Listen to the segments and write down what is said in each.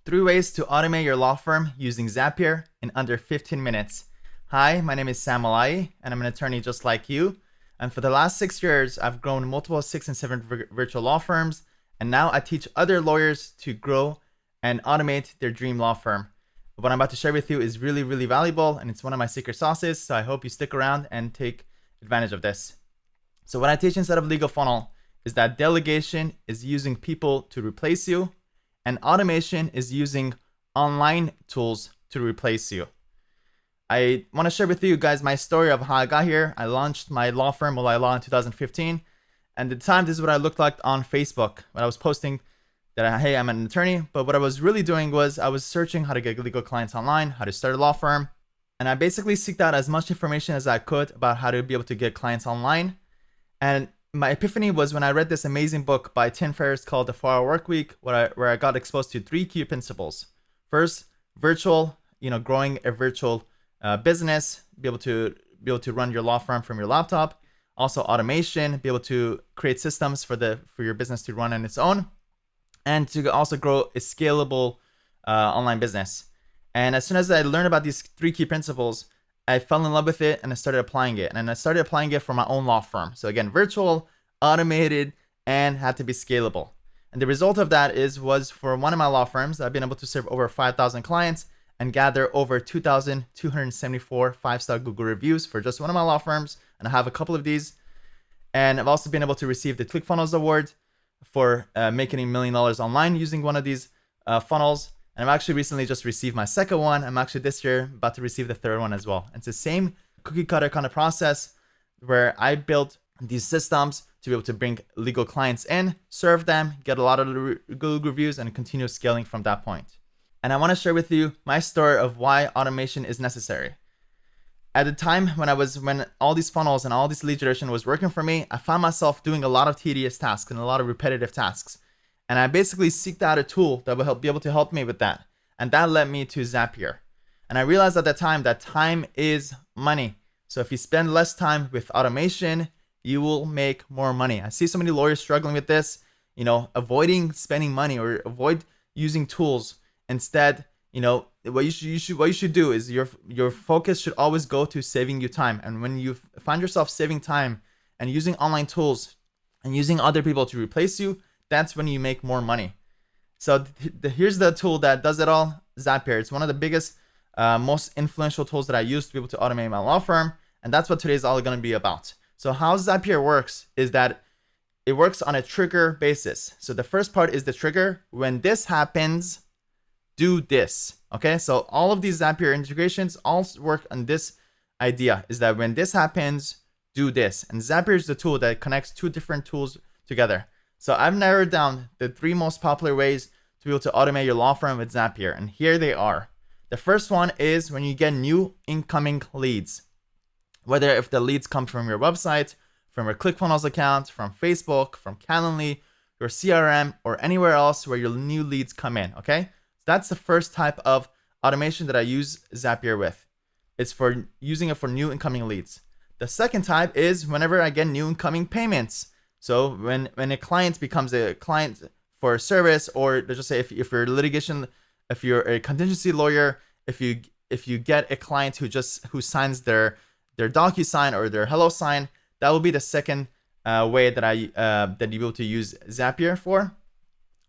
3 ways to automate your law firm using Zapier in under 15 minutes. Hi, my name is Sam Mollaei, and I'm an attorney just like you. And for the last 6 years, I've grown multiple 6 and 7 virtual law firms, and now I teach other lawyers to grow and automate their dream law firm. What I'm about to share with you is really, really valuable, and it's one of my secret sauces, so I hope you stick around and take advantage of this. So what I teach inside of Legal Funnel is that delegation is using people to replace you, and automation is using online tools to replace you. I want to share with you guys my story of how I got here. I launched my law firm, Mollaei Law, in 2015. And at the time, this is what I looked like on Facebook. When I was posting that, hey, I'm an attorney. But what I was really doing was I was searching how to get legal clients online, how to start a law firm. And I basically seeked out as much information as I could about how to be able to get clients online. And my epiphany was when I read this amazing book by Tim Ferriss called The 4-Hour Workweek, where I got exposed to 3 key principles. First, virtual, growing a virtual business, be able to run your law firm from your laptop. Also, automation, be able to create systems for your business to run on its own, and to also grow a scalable online business. And as soon as I learned about these 3 key principles, I fell in love with it and I started applying it. And I started applying it for my own law firm. So again, virtual, automated, and had to be scalable. And the result of that was for one of my law firms, I've been able to serve over 5,000 clients and gather over 2,274 5-star Google reviews for just one of my law firms. And I have a couple of these. And I've also been able to receive the ClickFunnels Award for making $1 million online using one of these funnels. And I've actually recently just received my second one. I'm actually this year about to receive the third one as well. It's the same cookie cutter kind of process where I built these systems to be able to bring legal clients in, serve them, get a lot of Google reviews, and continue scaling from that point. And I want to share with you my story of why automation is necessary. At the time when all these funnels and all this lead generation was working for me, I found myself doing a lot of tedious tasks and a lot of repetitive tasks. And I basically seeked out a tool that would be able to help me with that. And that led me to Zapier. And I realized at that time is money. So if you spend less time with automation, you will make more money. I see so many lawyers struggling with this, avoiding spending money or avoid using tools. Instead, what you should do is your focus should always go to saving you time. And when you find yourself saving time and using online tools and using other people to replace you, that's when you make more money. So here's the tool that does it all, Zapier. It's one of the biggest, most influential tools that I use to be able to automate my law firm. And that's what today's all going to be about. So how Zapier works is that it works on a trigger basis. So the first part is the trigger. When this happens, do this. Okay, so all of these Zapier integrations all work on this idea, is that when this happens, do this. And Zapier is the tool that connects 2 different tools together. So I've narrowed down the 3 most popular ways to be able to automate your law firm with Zapier. And here they are. The first one is when you get new incoming leads. Whether if the leads come from your website, from your ClickFunnels account, from Facebook, from Calendly, your CRM, or anywhere else where your new leads come in, okay? So that's the first type of automation that I use Zapier with. It's for using it for new incoming leads. The second type is whenever I get new incoming payments. So when a client becomes a client for a service, or let's just say if you're litigation, if you're a contingency lawyer, if you get a client who signs their DocuSign or their Hello Sign, that will be the second way that you'll be able to use Zapier for.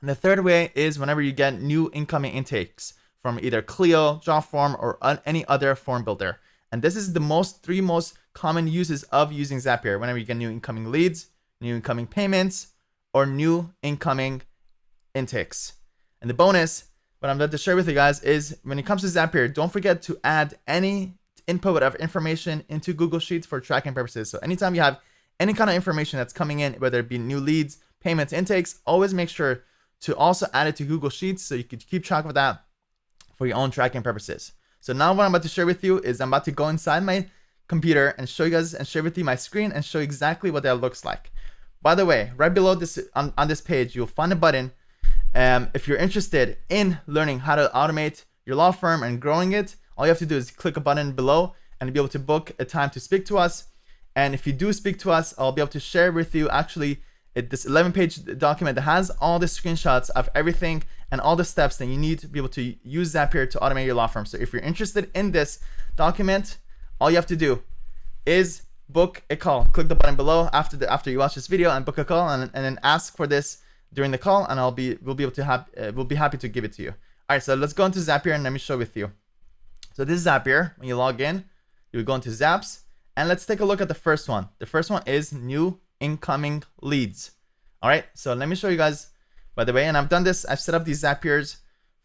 And the third way is whenever you get new incoming intakes from either Clio, Jotform, or any other form builder. And this is the 3 most common uses of using Zapier. Whenever you get new incoming leads, new incoming payments, or new incoming intakes. And the bonus, what I'm about to share with you guys, is when it comes to Zapier, don't forget to add any input of information into Google Sheets for tracking purposes. So anytime you have any kind of information that's coming in, whether it be new leads, payments, intakes, always make sure to also add it to Google Sheets so you can keep track of that for your own tracking purposes. So now what I'm about to share with you is I'm about to go inside my computer and show you guys and share with you my screen and show you exactly what that looks like. By the way, right below this on this page, you'll find a button. If you're interested in learning how to automate your law firm and growing it, all you have to do is click a button below and be able to book a time to speak to us. And if you do speak to us, I'll be able to share with you actually this 11-page document that has all the screenshots of everything and all the steps that you need to be able to use Zapier to automate your law firm. So if you're interested in this document, all you have to do is book a call. Click the button below after you watch this video and book a call, and then ask for this during the call, and we'll be happy to give it to you. All right, so let's go into Zapier and let me show with you. So this is Zapier. When you log in, you would go into Zaps, and let's take a look at the first one. The first one is new incoming leads. All right, so let me show you guys, by the way, and I've done this. I've set up these Zapiers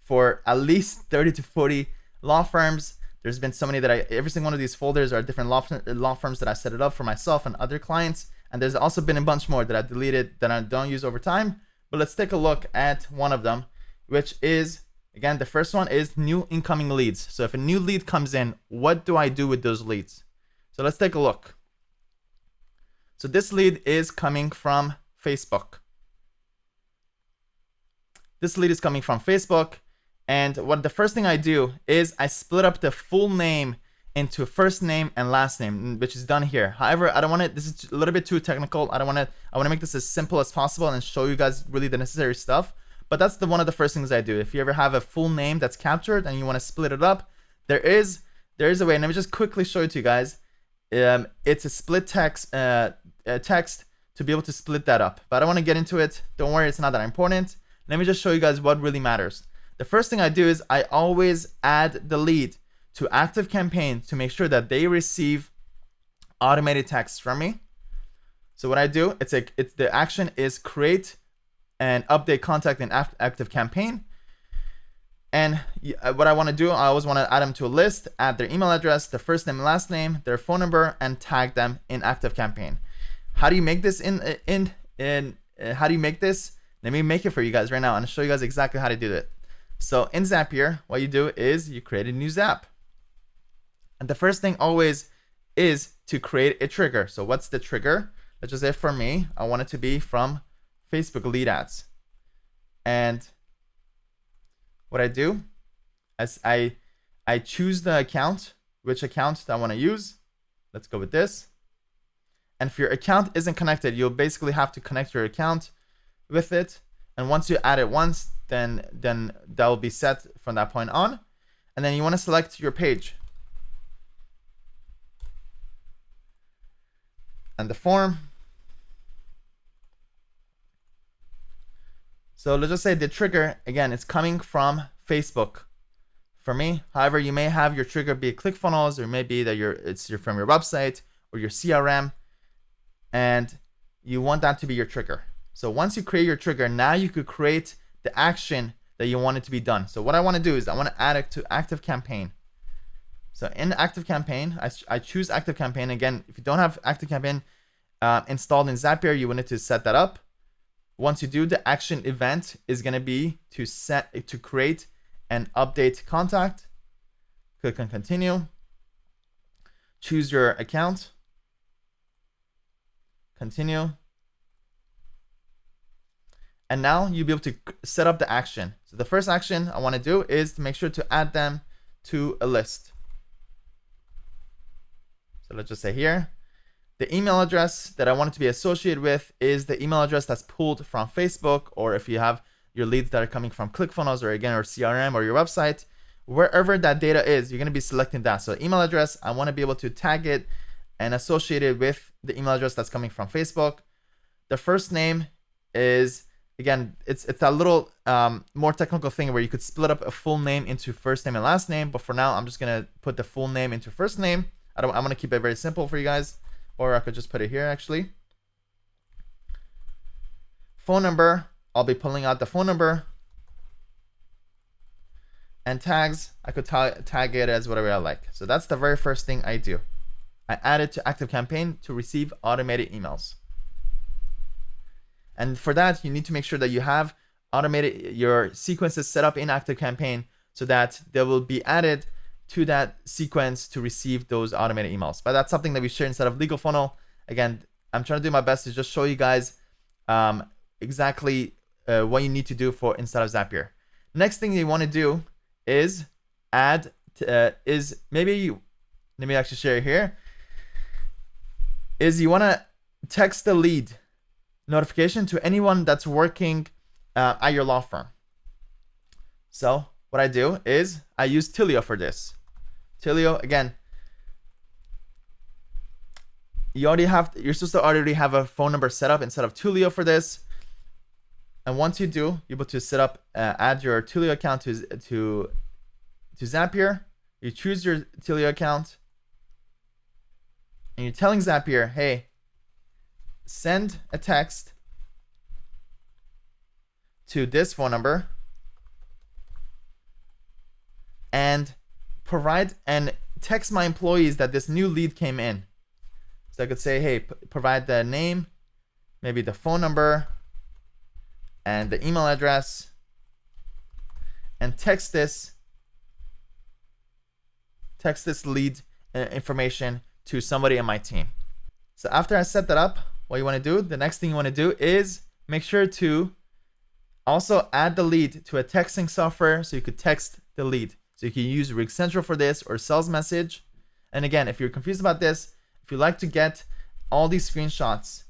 for at least 30 to 40 law firms. There's been so many that every single one of these folders are different law firms that I set it up for myself and other clients. And there's also been a bunch more that I've deleted that I don't use over time. But let's take a look at one of them, which is, again, the first one is new incoming leads. So if a new lead comes in, what do I do with those leads? So let's take a look. So this lead is coming from Facebook. This lead is coming from Facebook. And what the first thing I do is I split up the full name into first name and last name, which is done here. However, I don't want it, this is a little bit too technical. I want to make this as simple as possible and show you guys really the necessary stuff. But that's one of the first things I do. If you ever have a full name that's captured and you want to split it up, there is a way. And let me just quickly show it to you guys. It's a split text to be able to split that up. But I don't want to get into it. Don't worry, it's not that important. Let me just show you guys what really matters. The first thing I do is I always add the lead to ActiveCampaign to make sure that they receive automated texts from me. So what I do, the action is create and update contact in ActiveCampaign. And what I want to do, I always want to add them to a list, add their email address, their first name, last name, their phone number, and tag them in ActiveCampaign. How do you make this how do you make this? Let me make it for you guys right now and show you guys exactly how to do it. So in Zapier, what you do is you create a new Zap. And the first thing always is to create a trigger. So what's the trigger? Let's just say for me, I want it to be from Facebook lead ads. And what I do is I choose the account, which account I want to use. Let's go with this. And if your account isn't connected, you'll basically have to connect your account with it. And once you add it once, then that will be set from that point on. And then you want to select your page and the form. So let's just say the trigger, again, it's coming from Facebook for me. However, you may have your trigger be ClickFunnels, or maybe that it's from your website or your CRM, and you want that to be your trigger. So once you create your trigger, now you could create the action that you want it to be done. So what I want to do is I want to add it to ActiveCampaign. So in ActiveCampaign, I choose ActiveCampaign. Again, if you don't have ActiveCampaign installed in Zapier, you will need to set that up. Once you do, the action event is going to be to create and update contact. Click on continue. Choose your account. Continue. And now you'll be able to set up the action. So the first action I want to do is to make sure to add them to a list. So let's just say here, the email address that I want it to be associated with is the email address that's pulled from Facebook, or if you have your leads that are coming from ClickFunnels or CRM or your website, wherever that data is, you're going to be selecting that. So email address, I want to be able to tag it and associate it with the email address that's coming from Facebook. The first name is, again, it's a little more technical thing where you could split up a full name into first name and last name. But for now, I'm just going to put the full name into first name. I'm going to keep it very simple for you guys. Or I could just put it here, actually. Phone number, I'll be pulling out the phone number. And tags, I could tag it as whatever I like. So that's the very first thing I do. I add it to ActiveCampaign to receive automated emails. And for that, you need to make sure that you have automated your sequences set up in ActiveCampaign so that they will be added to that sequence to receive those automated emails. But that's something that we share inside of Legal Funnel. Again, I'm trying to do my best to just show you guys exactly what you need to do for inside of Zapier. Next thing you want to do is add, let me actually share it here, is you want to text the lead. notification to anyone that's working at your law firm. So what I do is I use Twilio for this. Twilio, again, you're supposed to already have a phone number set up instead of Twilio for this. And once you do, you're able to set up, add your Twilio account to Zapier. You choose your Twilio account, and you're telling Zapier, hey, send a text to this phone number and provide and text my employees that this new lead came in. So I could say, hey, provide the name, maybe the phone number, and the email address, and text this lead information to somebody in my team. So after I set that up, what you want to do, the next thing you want to do is make sure to also add the lead to a texting software so you could text the lead. So you can use RingCentral for this or Salesmsg. And again, if you're confused about this, if you like to get all these screenshots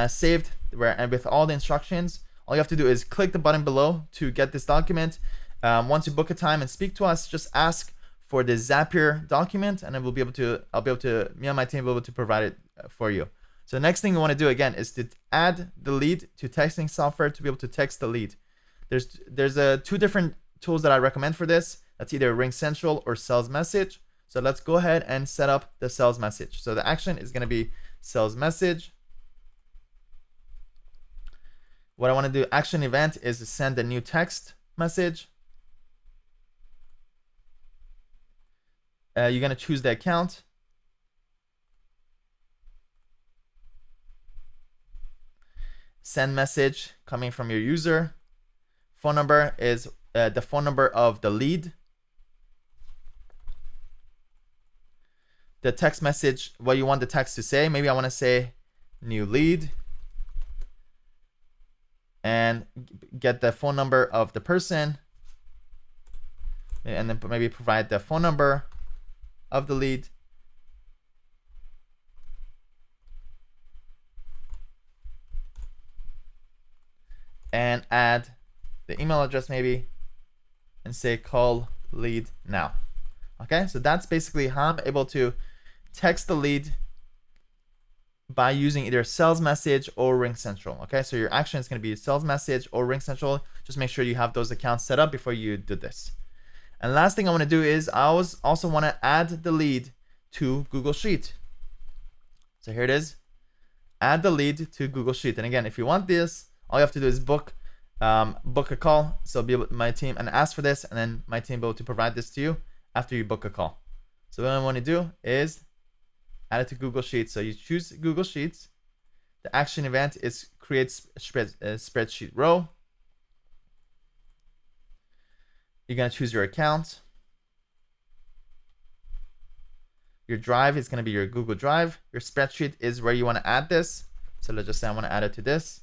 saved and with all the instructions, all you have to do is click the button below to get this document. Once you book a time and speak to us, just ask for the Zapier document, and I'll be able to, me and my team will be able to provide it for you. So the next thing you want to do again is to add the lead to texting software to be able to text the lead. There's two different tools that I recommend for this. That's either RingCentral or Salesmsg. So let's go ahead and set up the Salesmsg. So the action is going to be Salesmsg. What I want to do, action event, is to send a new text message. You're going to choose the account. Send message coming from your user. Phone number is the phone number of the lead. The text message, what you want the text to say. Maybe I want to say new lead. And get the phone number of the person. And then maybe provide the phone number of the lead. And add the email address maybe, and say call lead now. Okay, so that's basically how I'm able to text the lead by using either Salesmsg or RingCentral. Okay, so your action is going to be Salesmsg or RingCentral. Just make sure you have those accounts set up before you do this. And last thing I want to do is I also want to add the lead to Google Sheet. So here it is. Add the lead to Google Sheet. And again, if you want this, all you have to do is book a call. So be able my team and ask for this, and then my team will be able to provide this to you after you book a call. So what I want to do is add it to Google Sheets. So you choose Google Sheets. The action event is create spreadsheet row. You're going to choose your account. Your drive is going to be your Google Drive. Your spreadsheet is where you want to add this. So let's just say I want to add it to this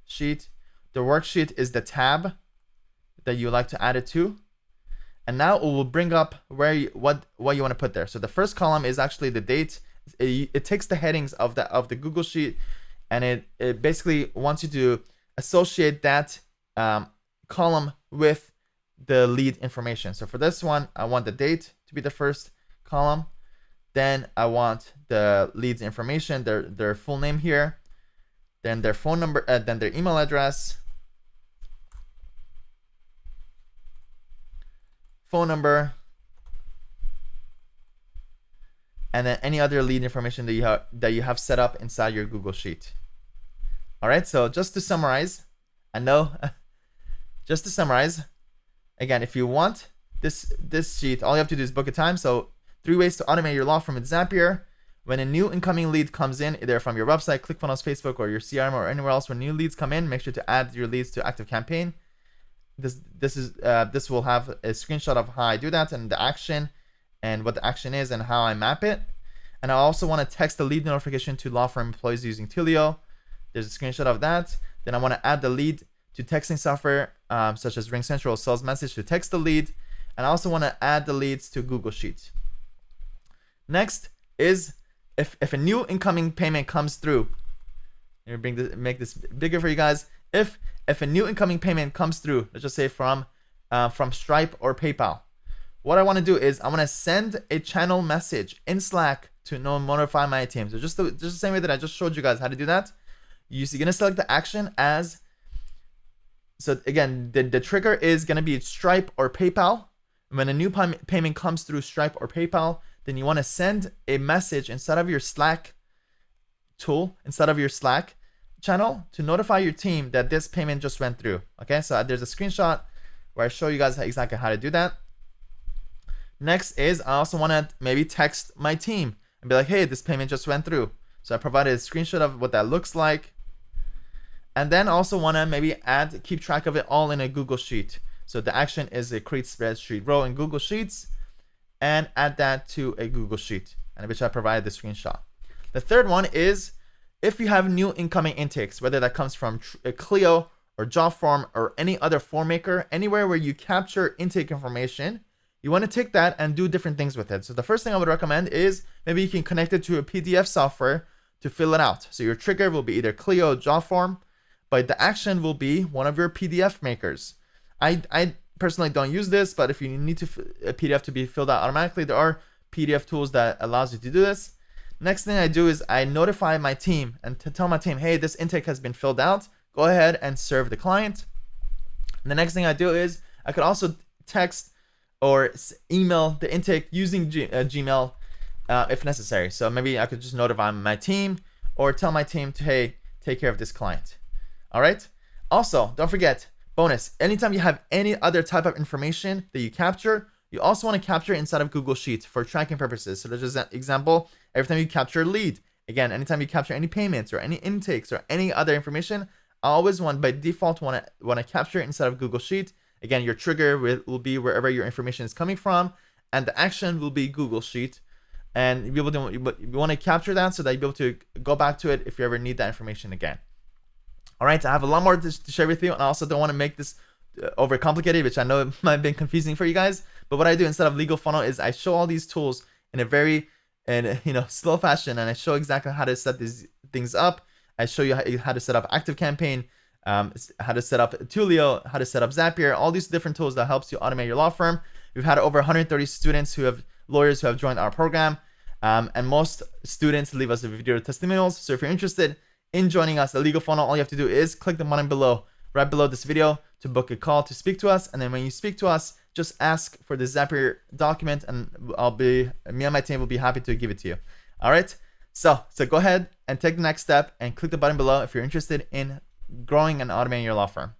sheet. The worksheet is the tab that you like to add it to. And now it will bring up what you want to put there. So the first column is actually the date. It takes the headings of the Google Sheet, and it basically wants you to associate that column with the lead information. So for this one, I want the date to be the first column. Then I want the lead's information, their full name here, then their phone number, then their email address, phone number, and then any other lead information that you have set up inside your Google Sheet. All right, so just to summarize, just to summarize, again, if you want this sheet, all you have to do is book a time. So 3 ways to automate your law firm with Zapier. When a new incoming lead comes in, either from your website, ClickFunnels, Facebook, or your CRM, or anywhere else, when new leads come in, make sure to add your leads to ActiveCampaign. This will have a screenshot of how I do that, and the action, and what the action is, and how I map it. And I also want to text the lead notification to law firm employees using Twilio. There's a screenshot of that. Then I want to add the lead to texting software such as RingCentral or Salesmsg to text the lead. And I also want to add the leads to Google Sheets. Next is if a new incoming payment comes through, Let me make this bigger for you guys. If a new incoming payment comes through, let's just say from Stripe or PayPal, what I want to do is I want to send a channel message in Slack to notify my team. So just the same way that I just showed you guys how to do that. You're going to select the action as, so again, the trigger is going to be Stripe or PayPal. When a new payment comes through Stripe or PayPal, then you want to send a message inside of your Slack tool, inside of your Slack channel, to notify your team that this payment just went through. Okay, so there's a screenshot where I show you guys exactly how to do that. Next is I also want to maybe text my team and be like, hey, this payment just went through. So I provided a screenshot of what that looks like. And then also want to maybe keep track of it all in a Google Sheet. So the action is a create spreadsheet row in Google Sheets and add that to a Google Sheet, and which I provided the screenshot. The third one is if you have new incoming intakes, whether that comes from Clio or Jotform or any other form maker, anywhere where you capture intake information, you want to take that and do different things with it. So the first thing I would recommend is maybe you can connect it to a PDF software to fill it out. So your trigger will be either Clio or Jotform, but the action will be one of your PDF makers. I personally don't use this, but if you need a PDF to be filled out automatically, there are PDF tools that allows you to do this. Next thing I do is I notify my team and to tell my team, hey, this intake has been filled out. Go ahead and serve the client. And the next thing I do is I could also text or email the intake using Gmail if necessary. So maybe I could just notify my team or tell my team to, hey, take care of this client. All right. Also, don't forget, bonus, anytime you have any other type of information that you capture, you also want to capture inside of Google Sheets for tracking purposes. So there's just an example, every time you capture a lead, again, anytime you capture any payments or any intakes or any other information, I always by default want to capture it inside of Google Sheet. Again, your trigger will be wherever your information is coming from, and the action will be Google Sheet. And you want to capture that so that you'll be able to go back to it if you ever need that information again. All right, I have a lot more to share with you, and I also don't want to make this overcomplicated, which I know it might have been confusing for you guys. But what I do instead of Legal Funnel is I show all these tools in a very slow fashion, and I show exactly how to set these things up. I show you how to set up ActiveCampaign, how to set up Twilio, how to set up Zapier, all these different tools that helps you automate your law firm. We've had over 130 lawyers who have joined our program, and most students leave us video testimonials. So if you're interested in joining us at Legal Funnel, all you have to do is click the button right below this video to book a call to speak to us. And then when you speak to us, just ask for the Zapier document, and me and my team will be happy to give it to you. All right. So go ahead and take the next step and click the button below if you're interested in growing and automating your law firm.